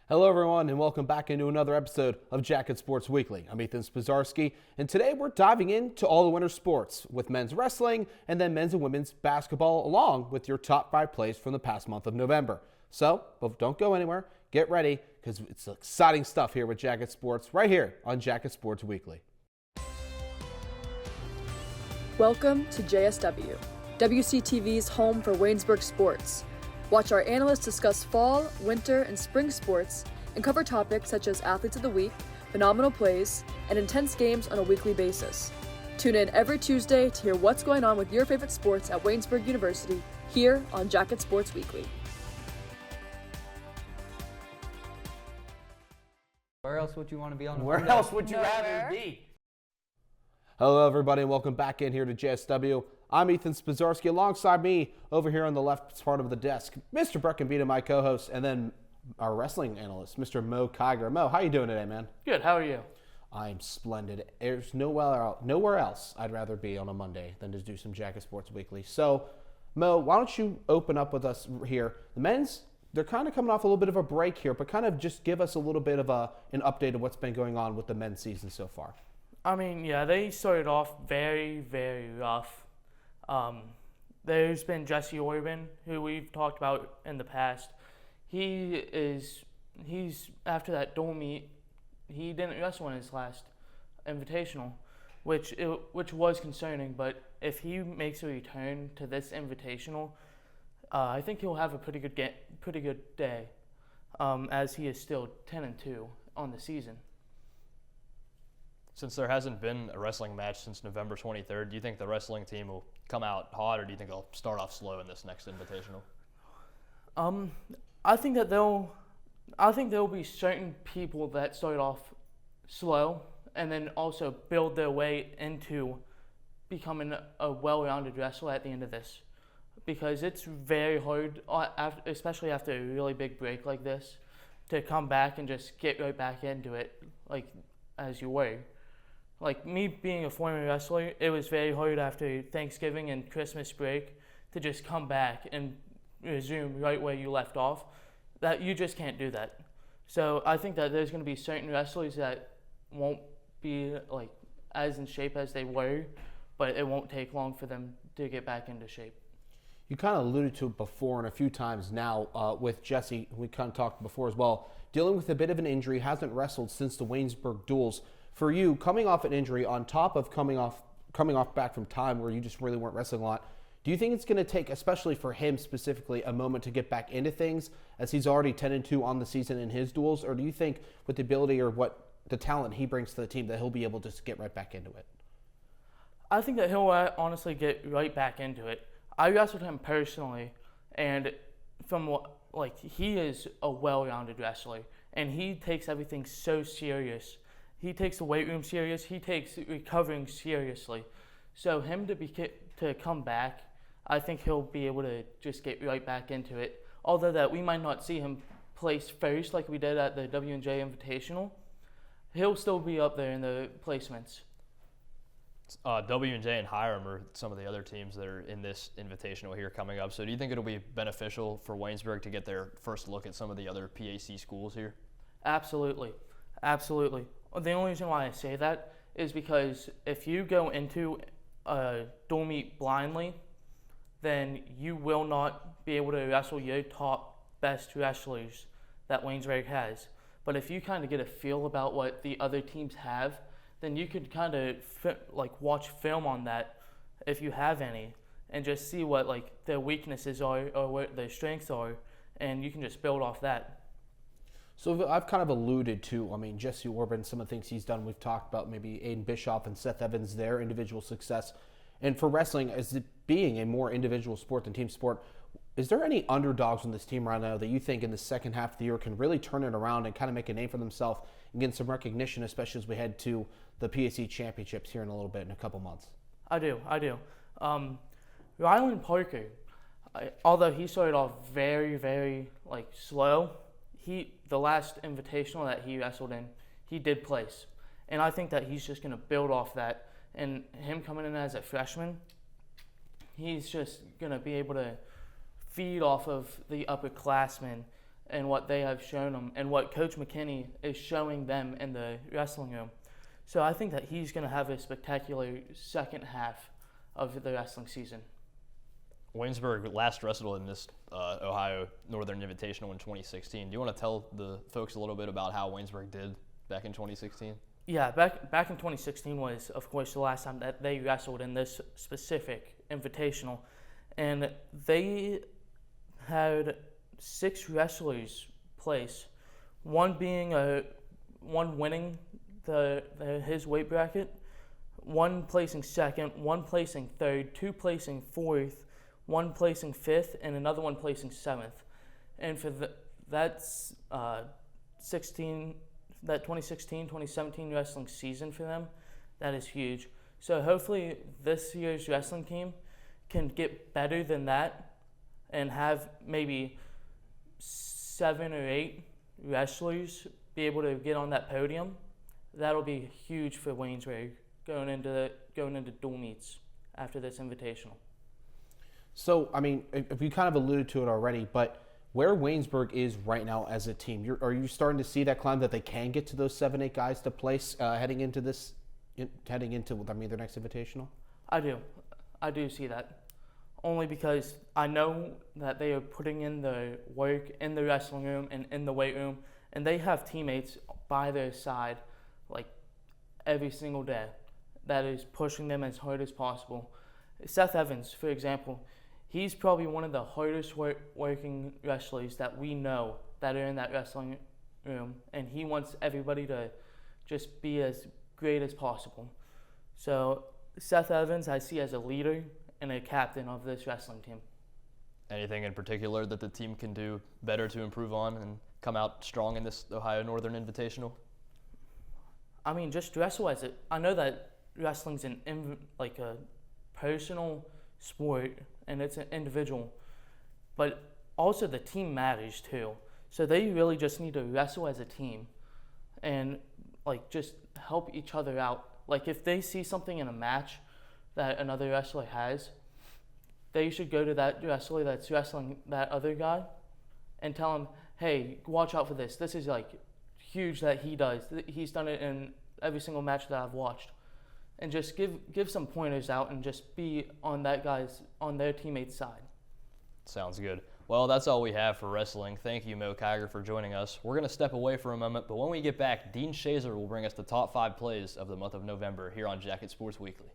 Hello, everyone, and welcome back into another episode of Jacket Sports Weekly. I'm Ethan Spazarski, and today we're diving into all the winter sports with men's wrestling and then men's and women's basketball, along with your top 5 plays from the past month of November. So, don't go anywhere. Get ready, because it's exciting stuff here with Jacket Sports, right here on Jacket Sports Weekly. Welcome to JSW, WCTV's home for Waynesburg sports. Watch our analysts discuss fall, winter, and spring sports and cover topics such as athletes of the week, phenomenal plays, and intense games on a weekly basis. Tune in every Tuesday to hear what's going on with your favorite sports at Waynesburg University here on Jacket Sports Weekly. Where else would you want to be on? Where else would you rather be? Hello, everybody, and welcome back in here to JSW. I'm Ethan Spazarski. Alongside me over here on the left part of the desk, Mr. Breckenbeeta, my co-host, and then our wrestling analyst, Mr. Mo Kiger. Mo, how you doing today, man? Good. How are you? I'm splendid. There's nowhere else I'd rather be on a Monday than to do some Jacket Sports Weekly. So, Mo, why don't you open up with us here? The men's, they're kind of coming off a little bit of a break here, but kind of just give us a little bit of an update of what's been going on with the men's season so far. I mean, yeah, they started off very, very rough. There's been Jesse Orban, who we've talked about in the past. He's after that dual meet, he didn't wrestle in his last invitational, which was concerning. But if he makes a return to this invitational, I think he'll have a pretty good day, as he is still 10-2 on the season. Since there hasn't been a wrestling match since November 23rd, do you think the wrestling team will come out hot, or do you think they'll start off slow in this next invitational? I think there'll be certain people that start off slow and then also build their way into becoming a well-rounded wrestler at the end of this, because it's very hard, especially after a really big break like this, to come back and just get right back into it like as you were. Like me being a former wrestler, it was very hard after Thanksgiving and Christmas break to just come back and resume right where you left off. That you just can't do that. So I think that there's going to be certain wrestlers that won't be like as in shape as they were, but it won't take long for them to get back into shape. You kind of alluded to it before and a few times now with Jesse. We kind of talked before as well. Dealing with a bit of an injury, hasn't wrestled since the Waynesburg duels. For you, coming off an injury on top of coming off back from time where you just really weren't wrestling a lot, do you think it's going to take, especially for him specifically, a moment to get back into things as he's already 10-2 on the season in his duels? Or do you think with the ability or what the talent he brings to the team that he'll be able to just get right back into it? I think that he'll honestly get right back into it. I wrestled him personally, and he is a well-rounded wrestler, and he takes everything so serious. He takes the weight room serious. He takes recovering seriously. So him to come back, I think he'll be able to just get right back into it. Although that we might not see him place first like we did at the W&J Invitational, he'll still be up there in the placements. W&J and Hiram are some of the other teams that are in this invitational here coming up. So do you think it'll be beneficial for Waynesburg to get their first look at some of the other PAC schools here? Absolutely. The only reason why I say that is because if you go into a dual meet blindly, then you will not be able to wrestle your top best wrestlers that Waynesburg has. But if you kind of get a feel about what the other teams have, then you could kind of watch film on that if you have any, and just see what their weaknesses are or what their strengths are, and you can just build off that. So I've kind of alluded to, Jesse Orban, some of the things he's done. We've talked about maybe Aiden Bischoff and Seth Evans, their individual success. And for wrestling, as it being a more individual sport than team sport, is there any underdogs on this team right now that you think in the second half of the year can really turn it around and kind of make a name for themselves and get some recognition, especially as we head to the PAC championships here in a little bit, in a couple months? I do. Rylan Parker, although he started off very, very slow, the last invitational that he wrestled in, he did place. And I think that he's just going to build off that. And him coming in as a freshman, he's just going to be able to feed off of the upperclassmen and what they have shown them and what Coach McKinney is showing them in the wrestling room. So I think that he's going to have a spectacular second half of the wrestling season. Waynesburg last wrestled in this Ohio Northern Invitational in 2016. Do you want to tell the folks a little bit about how Waynesburg did back in 2016? Yeah, back in 2016 was, of course, the last time that they wrestled in this specific invitational. And they had 6 wrestlers place, one winning his weight bracket, one placing second, one placing third, 2 placing fourth, one placing fifth, and another one placing 7th. And for that 2016-2017 wrestling season for them, that is huge. So hopefully this year's wrestling team can get better than that and have maybe 7 or 8 wrestlers be able to get on that podium. That'll be huge for Waynesburg going into dual meets after this invitational. So, I mean, if you kind of alluded to it already, but where Waynesburg is right now as a team, are you starting to see that climb that they can get to those 7-8 guys to place heading into their next invitational? I do see that. Only because I know that they are putting in the work in the wrestling room and in the weight room, and they have teammates by their side like every single day that is pushing them as hard as possible. Seth Evans, for example, he's probably one of the hardest working wrestlers that we know that are in that wrestling room, and he wants everybody to just be as great as possible. So Seth Evans I see as a leader and a captain of this wrestling team. Anything in particular that the team can do better to improve on and come out strong in this Ohio Northern Invitational? I mean, just wrestle as it. I know that wrestling's a personal sport and it's an individual, but also the team matters too. So they really just need to wrestle as a team and just help each other out. Like if they see something in a match that another wrestler has, they should go to that wrestler that's wrestling that other guy and tell him, hey, watch out for this. This is huge that he does. He's done it in every single match that I've watched. And just give some pointers out and just be on their teammate's side. Sounds good. Well, that's all we have for wrestling. Thank you, Mo Kiger, for joining us. We're going to step away for a moment, but when we get back, Dean Shazer will bring us the top 5 plays of the month of November here on Jacket Sports Weekly.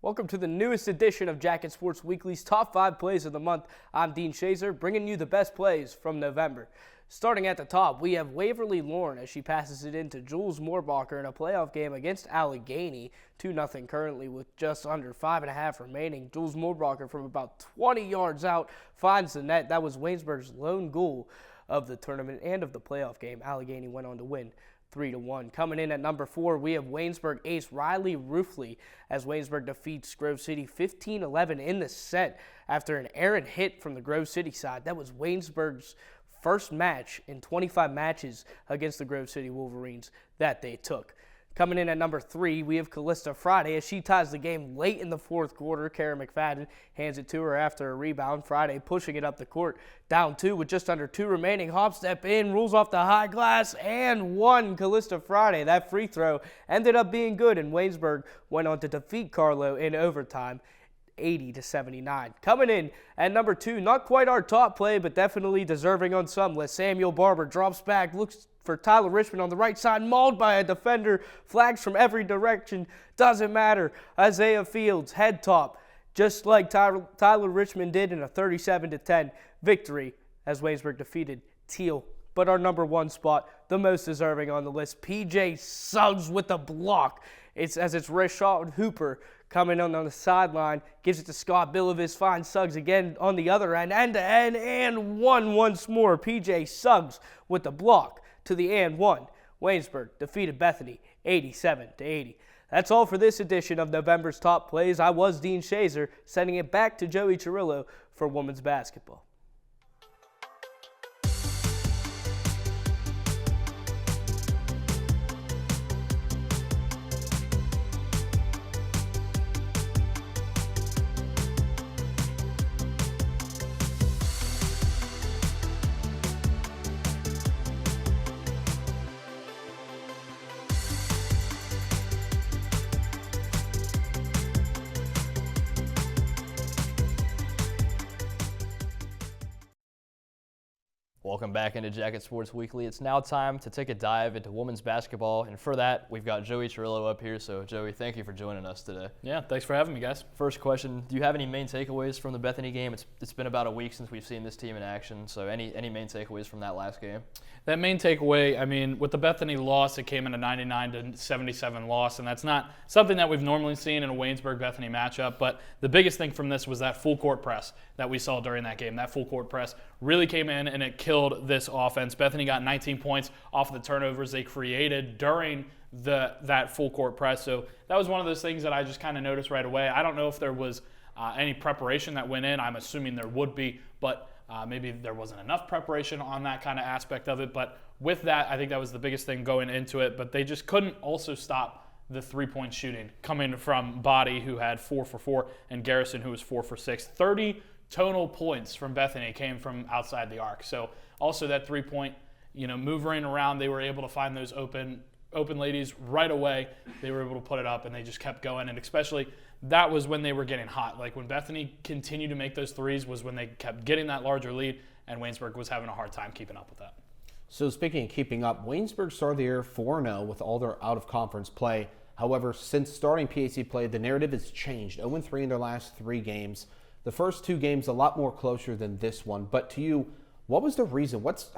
Welcome to the newest edition of Jacket Sports Weekly's Top 5 Plays of the Month. I'm Dean Shazer, bringing you the best plays from November. Starting at the top, we have Waverly Lauren as she passes it into Jules Moorbacher in a playoff game against Allegheny, 2-0 currently with just under 5.5 remaining. Jules Moorbacher from about 20 yards out finds the net. That was Waynesburg's lone goal of the tournament and of the playoff game. Allegheny went on to win 3-1. Coming in at number 4, we have Waynesburg ace Riley Roofley as Waynesburg defeats Grove City 15-11 in the set after an errant hit from the Grove City side. That was Waynesburg's first match in 25 matches against the Grove City Wolverines that they took. Coming in at number 3, we have Callista Friday as she ties the game late in the fourth quarter. Kara McFadden hands it to her after a rebound. Friday pushing it up the court. Down 2 with just under 2 remaining. Hop step in, rules off the high glass, and won Callista Friday. That free throw ended up being good, and Waynesburg went on to defeat Carlo in overtime, 80-79. Coming in at number 2, not quite our top play, but definitely deserving on some list. Samuel Barber drops back, looks for Tyler Richmond on the right side, mauled by a defender, flags from every direction, doesn't matter. Isaiah Fields, head top, just like Tyler Richmond did in a 37-10 victory as Waynesburg defeated Teal. But our number one spot, the most deserving on the list, PJ Suggs with the block. It's Rashad Hooper coming on the sideline, gives it to Scott Billivis, finds Suggs again on the other end to end, and once more. PJ Suggs with the block to the and one. Waynesburg defeated Bethany 87-80. That's all for this edition of November's Top Plays. I was Dean Shazer, sending it back to Joey Cirillo for women's basketball. Welcome back into Jacket Sports Weekly. It's now time to take a dive into women's basketball, and for that, we've got Joey Cirillo up here. So, Joey, thank you for joining us today. Yeah, thanks for having me, guys. First question, do you have any main takeaways from the Bethany game? It's been about a week since we've seen this team in action, so any main takeaways from that last game? That main takeaway, I mean, with the Bethany loss, it came in a 99-77 loss, and that's not something that we've normally seen in a Waynesburg-Bethany matchup, but the biggest thing from this was that full court press that we saw during that game. That full court press really came in, and it killed this offense. Bethany got 19 points off of the turnovers they created during that full court press, so that was one of those things that I just kind of noticed right away. I don't know if there was any preparation that went in. I'm assuming there would be, but maybe there wasn't enough preparation on that kind of aspect of it. But with that, I think that was the biggest thing going into it. But they just couldn't also stop the three-point shooting coming from Body, who had 4 for 4, and Garrison, who was 4 for 6. 30 total points from Bethany came from outside the arc. So also that three-point, moving around, they were able to find those open ladies right away. They were able to put it up, and they just kept going. And especially that was when they were getting hot. Like when Bethany continued to make those threes was when they kept getting that larger lead, and Waynesburg was having a hard time keeping up with that. So speaking of keeping up, Waynesburg started the year 4-0 with all their out-of-conference play. However, since starting PAC play, the narrative has changed. 0-3 in their last 3 games. The first 2 games a lot more closer than this one. But to you, what was the reason? What's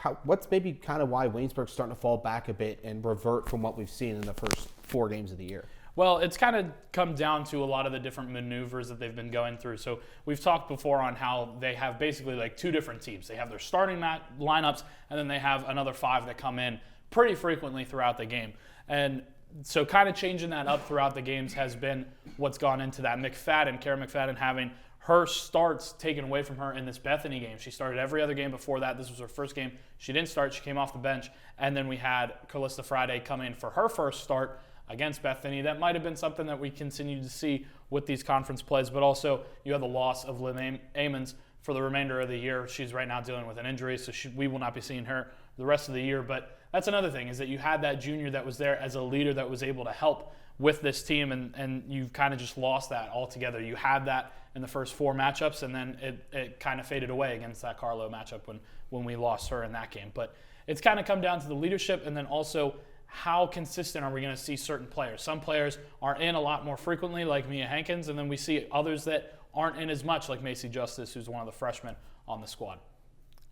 maybe kind of why Waynesburg's starting to fall back a bit and revert from what we've seen in the first 4 games of the year? Well, it's kind of come down to a lot of the different maneuvers that they've been going through. So we've talked before on how they have basically like 2 different teams. They have their starting lineups, and then they have another 5 that come in pretty frequently throughout the game. And so kind of changing that up throughout the games has been what's gone into that. Kara McFadden having her starts taken away from her in this Bethany game. She started every other game before that. This was her first game. She didn't start. She came off the bench. And then we had Calista Friday come in for her first start against Bethany. That might have been something that we continue to see with these conference plays, but also you have the loss of Lynn Amons for the remainder of the year. She's right now dealing with an injury, so we will not be seeing her the rest of the year. But that's another thing, is that you had that junior that was there as a leader that was able to help with this team, and you've kind of just lost that altogether. You had that in the first 4 matchups, and then it kind of faded away against that Carlo matchup when we lost her in that game. But it's kind of come down to the leadership, and then also how consistent are we going to see certain players. Some players are in a lot more frequently, like Mia Hankins, and then we see others that aren't in as much, like Macy Justice, who's one of the freshmen on the squad.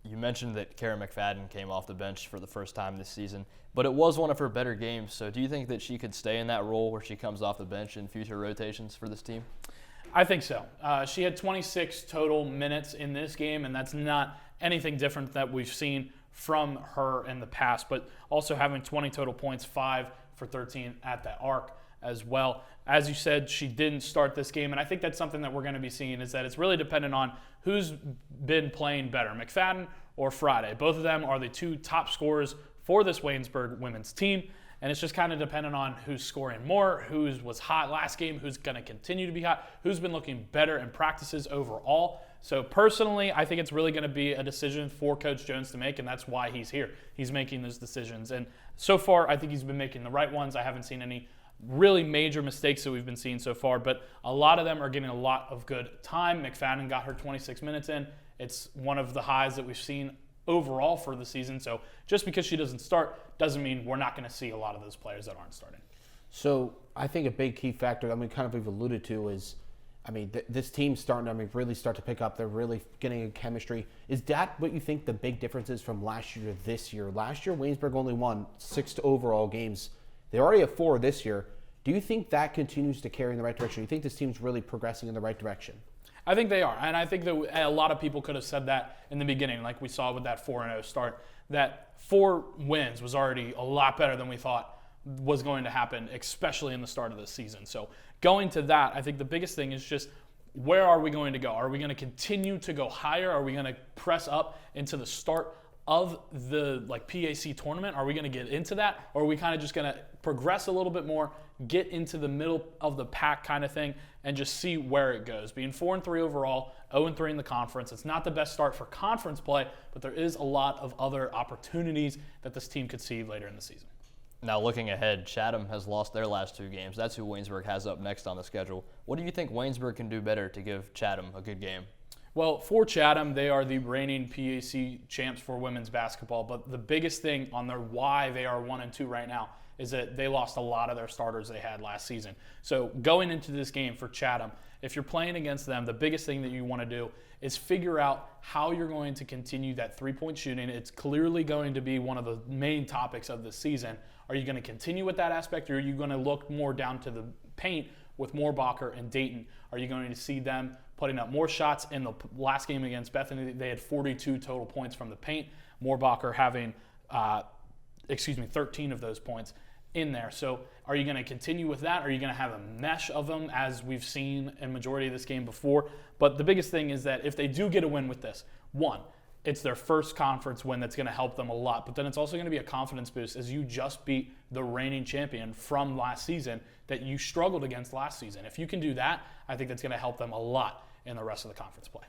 You mentioned that Kara McFadden came off the bench for the first time this season, but it was one of her better games. So do you think that she could stay in that role where she comes off the bench in future rotations for this team? I think so. She had 26 total minutes in this game, and that's not anything different that we've seen from her in the past, but also having 20 total points, 5 for 13 at the arc as well. As you said, she didn't start this game, and I think that's something that we're going to be seeing, is that it's really dependent on who's been playing better, McFadden or Friday. Both of them are the 2 top scorers for this Waynesburg women's team, and it's just kind of dependent on who's scoring more, who was hot last game, who's going to continue to be hot, who's been looking better in practices overall. So personally, I think it's really going to be a decision for Coach Jones to make, and that's why he's here. He's making those decisions, and so far I think he's been making the right ones. I haven't seen any really major mistakes that we've been seeing so far, but a lot of them are getting a lot of good time. McFadden got her 26 minutes in. It's one of the highs that we've seen overall for the season. So just because she doesn't start doesn't mean we're not going to see a lot of those players that aren't starting. So I think a big key factor that we kind of have alluded to is, I mean, this team's starting to really start to pick up. They're really getting a chemistry. Is that what you think the big difference is from last year to this year? Last year, Waynesburg only won 6 overall games. They already have 4 this year. Do you think that continues to carry in the right direction? Do you think this team's really progressing in the right direction? I think they are, and I think that a lot of people could have said that in the beginning, like we saw with that 4-0 start, that 4 wins was already a lot better than we thought was going to happen, especially in the start of the season. So going to that, I think the biggest thing is just where are we going to go? Are we going to continue to go higher? Are we going to press up into the start of the PAC tournament? Are we going to get into that? Or are we kind of just going to progress a little bit more, get into the middle of the pack kind of thing, and just see where it goes? Being 4-3 overall, 0-3 in the conference, it's not the best start for conference play, but there is a lot of other opportunities that this team could see later in the season. Now looking ahead, Chatham has lost their last 2 games. That's who Waynesburg has up next on the schedule. What do you think Waynesburg can do better to give Chatham a good game? Well, for Chatham, they are the reigning PAC champs for women's basketball, but the biggest thing on their why they are 1-2 right now is that they lost a lot of their starters they had last season. So going into this game for Chatham, if you're playing against them, the biggest thing that you want to do is figure out how you're going to continue that 3-point shooting. It's clearly going to be one of the main topics of the season. Are you going to continue with that aspect, or are you going to look more down to the paint with Moorbacher and Dayton? Are you going to see them putting up more shots? In the last game against Bethany, they had 42 total points from the paint. Moorbacher having 13 of those points in there. So are you going to continue with that? Are you going to have a mesh of them as we've seen in majority of this game before? But the biggest thing is that if they do get a win with this, one, it's their first conference win that's going to help them a lot. But then it's also going to be a confidence boost as you just beat the reigning champion from last season that you struggled against last season. If you can do that, I think that's going to help them a lot in the rest of the conference play.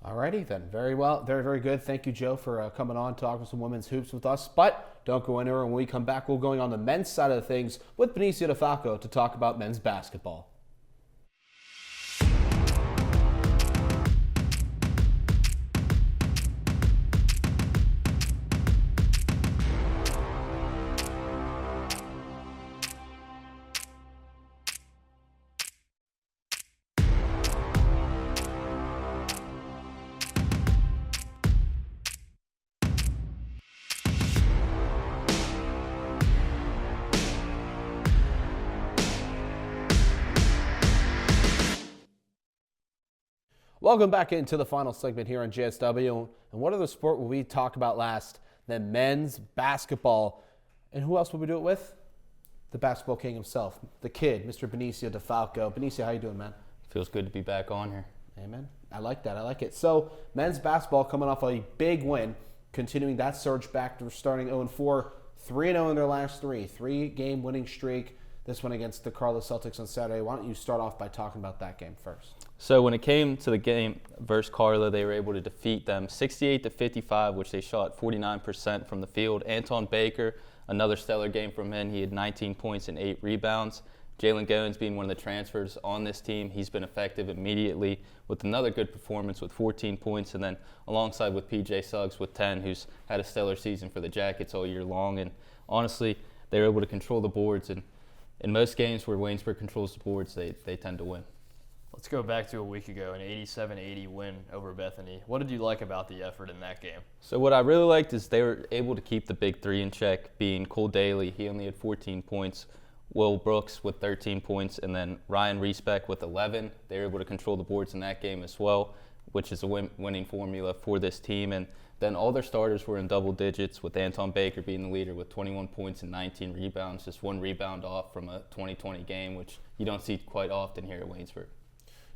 Alrighty then, very well, very, very good. Thank you, Joe, for coming on, talking some women's hoops with us. But don't go anywhere. When we come back, we're going on the men's side of things with Benicio DeFalco to talk about men's basketball. Welcome back into the final segment here on JSW. And what other sport will we talk about last than men's basketball? And who else will we do it with? The basketball king himself, the kid, Mr. Benicio DeFalco. Benicio, how you doing, man? Feels good to be back on here. Amen. I like that. I like it. So men's basketball coming off a big win, continuing that surge back to starting 0-4, 3-0 in their last 3. 3-game winning streak. This one against the Carlos Celtics on Saturday. Why don't you start off by talking about that game first? So when it came to the game versus Carla, they were able to defeat them 68-55, which they shot 49% from the field. Anton Baker, another stellar game from him. He had 19 points and 8 rebounds. Jalen Goins being one of the transfers on this team, he's been effective immediately with another good performance with 14 points, and then alongside with PJ Suggs with 10, who's had a stellar season for the Jackets all year long. And honestly, they were able to control the boards, and in most games where Waynesburg controls the boards, they tend to win. Let's go back to a week ago, an 87-80 win over Bethany. What did you like about the effort in that game? So what I really liked is they were able to keep the big three in check, being Cole Daly. He only had 14 points. Will Brooks with 13 points, and then Ryan Reesbeck with 11. They were able to control the boards in that game as well, which is a winning formula for this team. And then all their starters were in double digits, with Anton Baker being the leader with 21 points and 19 rebounds, just 1 rebound off from a 2020 game, which you don't see quite often here at Waynesburg.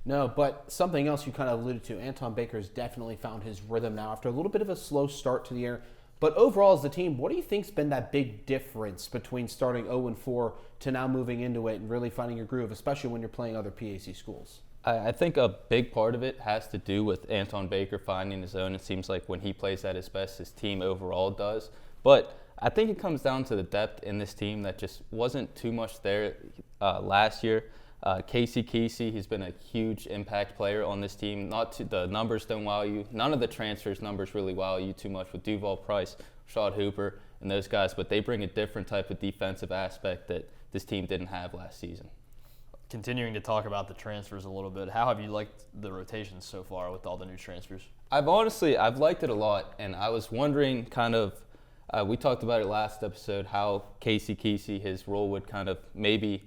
No, but something else you kind of alluded to, Anton Baker's definitely found his rhythm now after a little bit of a slow start to the year. But overall as a team, what do you think's been that big difference between starting 0-4 to now moving into it and really finding your groove, especially when you're playing other PAC schools? I think a big part of it has to do with Anton Baker finding his own. It seems like when he plays at his best, his team overall does. But I think it comes down to the depth in this team that just wasn't too much there last year. Casey Kesey, he's been a huge impact player on this team. The numbers don't wow you. None of the transfers numbers really wow you too much with Duval Price, Rashad Hooper, and those guys, but they bring a different type of defensive aspect that this team didn't have last season. Continuing to talk about the transfers a little bit, how have you liked the rotations so far with all the new transfers? I've liked it a lot, and I was wondering kind of, we talked about it last episode, how Casey Kesey, his role would kind of maybe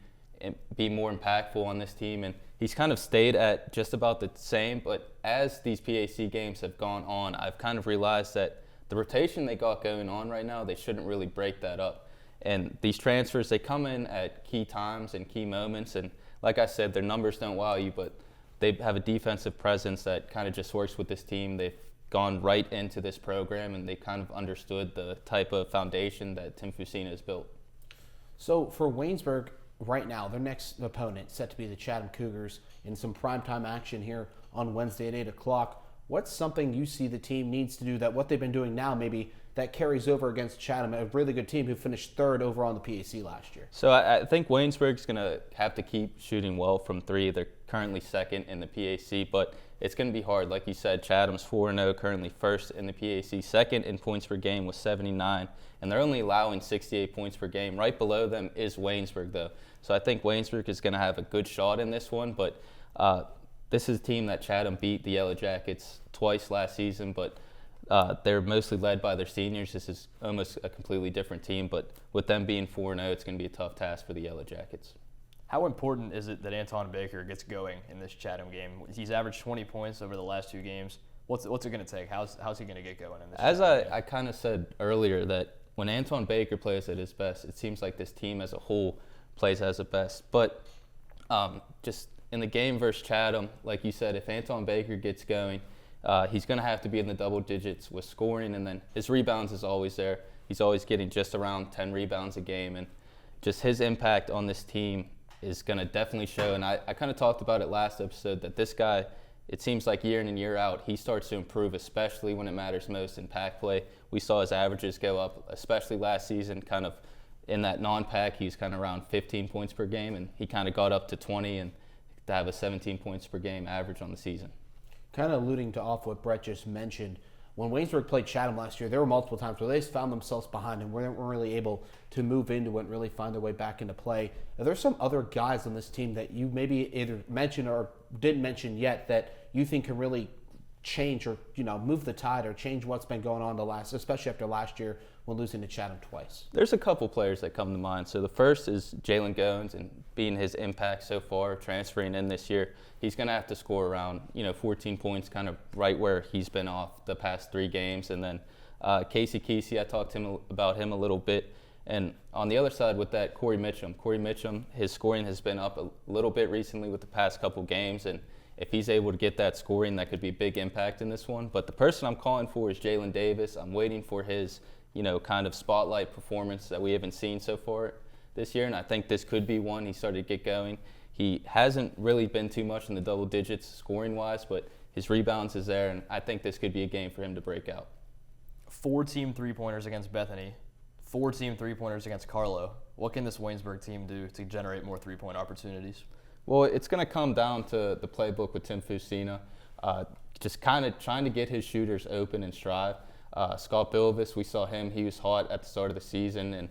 be more impactful on this team, and he's kind of stayed at just about the same, but as these PAC games have gone on, I've kind of realized that the rotation they got going on right now, they shouldn't really break that up. And these transfers, they come in at key times and key moments, and like I said, their numbers don't wow you, but they have a defensive presence that kind of just works with this team. They've gone right into this program, and they kind of understood the type of foundation that Tim Fusina has built. So for Waynesburg, right now, their next opponent set to be the Chatham Cougars in some primetime action here on Wednesday at 8 o'clock. What's something you see the team needs to do that what they've been doing now maybe that carries over against Chatham, a really good team who finished third overall in the PAC last year? So I think Waynesburg's going to have to keep shooting well from three. They're currently second in the PAC, but it's going to be hard. Like you said, Chatham's 4-0, currently first in the PAC, second in points per game with 79, and they're only allowing 68 points per game. Right below them is Waynesburg, though. So I think Waynesburg is going to have a good shot in this one, but this is a team that Chatham beat the Yellow Jackets twice last season, but they're mostly led by their seniors. This is almost a completely different team, but with them being 4-0, it's going to be a tough task for the Yellow Jackets. How important is it that Anton Baker gets going in this Chatham game? He's averaged 20 points over the last two games. What's it going to take? How's he going to get going in this As Chatham game? I kind of said earlier, that when Anton Baker plays at his best, it seems like this team as a whole plays as a best. But just in the game versus Chatham, like you said, if Anton Baker gets going, he's going to have to be in the double digits with scoring, and then his rebounds is always there. He's always getting just around 10 rebounds a game, and just his impact on this team is going to definitely show. And I kind of talked about it last episode that this guy, it seems like year in and year out, he starts to improve, especially when it matters most in pack play. We saw his averages go up, especially last season, kind of in that non-pack. He was kind of around 15 points per game, and he kind of got up to 20 and to have a 17 points per game average on the season. Kind of alluding to off what Brett just mentioned, when Waynesburg played Chatham last year, there were multiple times where they just found themselves behind and weren't really able to move into it and really find their way back into play. Are there some other guys on this team that you maybe either mentioned or didn't mention yet that you think can really change or move the tide or change what's been going on especially after last year when losing to Chatham twice? There's a couple players that come to mind. So the first is Jalen Goins, and being his impact so far, transferring in this year, he's going to have to score around 14 points, kind of right where he's been off the past 3 games. And then Casey Kesey, I talked to him about him a little bit. And on the other side with that, Corey Mitchum, his scoring has been up a little bit recently with the past couple games, and if he's able to get that scoring, that could be a big impact in this one. But the person I'm calling for is Jalen Davis. I'm waiting for his, kind of spotlight performance that we haven't seen so far this year, and I think this could be one. He started to get going. He hasn't really been too much in the double digits scoring-wise, but his rebounds is there, and I think this could be a game for him to break out. 4 team three-pointers against Bethany, 4 team three-pointers against Carlo. What can this Waynesburg team do to generate more three-point opportunities? Well, it's going to come down to the playbook with Tim Fusina, just kind of trying to get his shooters open and strive. Scott Bilvis, we saw him. He was hot at the start of the season, and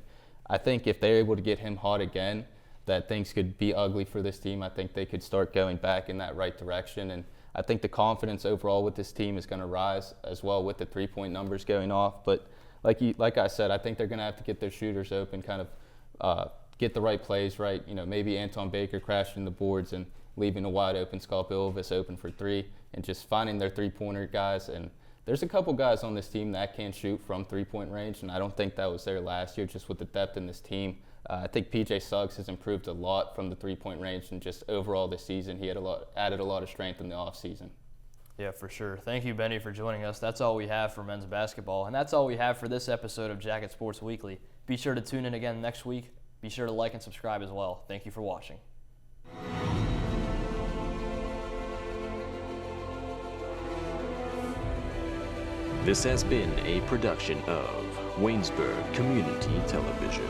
I think if they're able to get him hot again, that things could be ugly for this team. I think they could start going back in that right direction, and I think the confidence overall with this team is going to rise as well with the three-point numbers going off. But like I said, I think they're going to have to get their shooters open, kind of get the right plays right. Maybe Anton Baker crashing the boards and leaving a wide open Scott Bilvis open for 3, and just finding their three-pointer guys. And there's a couple guys on this team that can shoot from three-point range, and I don't think that was there last year just with the depth in this team. I think PJ Suggs has improved a lot from the three-point range, and just overall this season he added a lot of strength in the offseason. Yeah, for sure. Thank you, Benny, for joining us. That's all we have for men's basketball, and that's all we have for this episode of Jacket Sports Weekly. Be sure to tune in again next week. Be sure to like and subscribe as well. Thank you for watching. This has been a production of Waynesburg Community Television.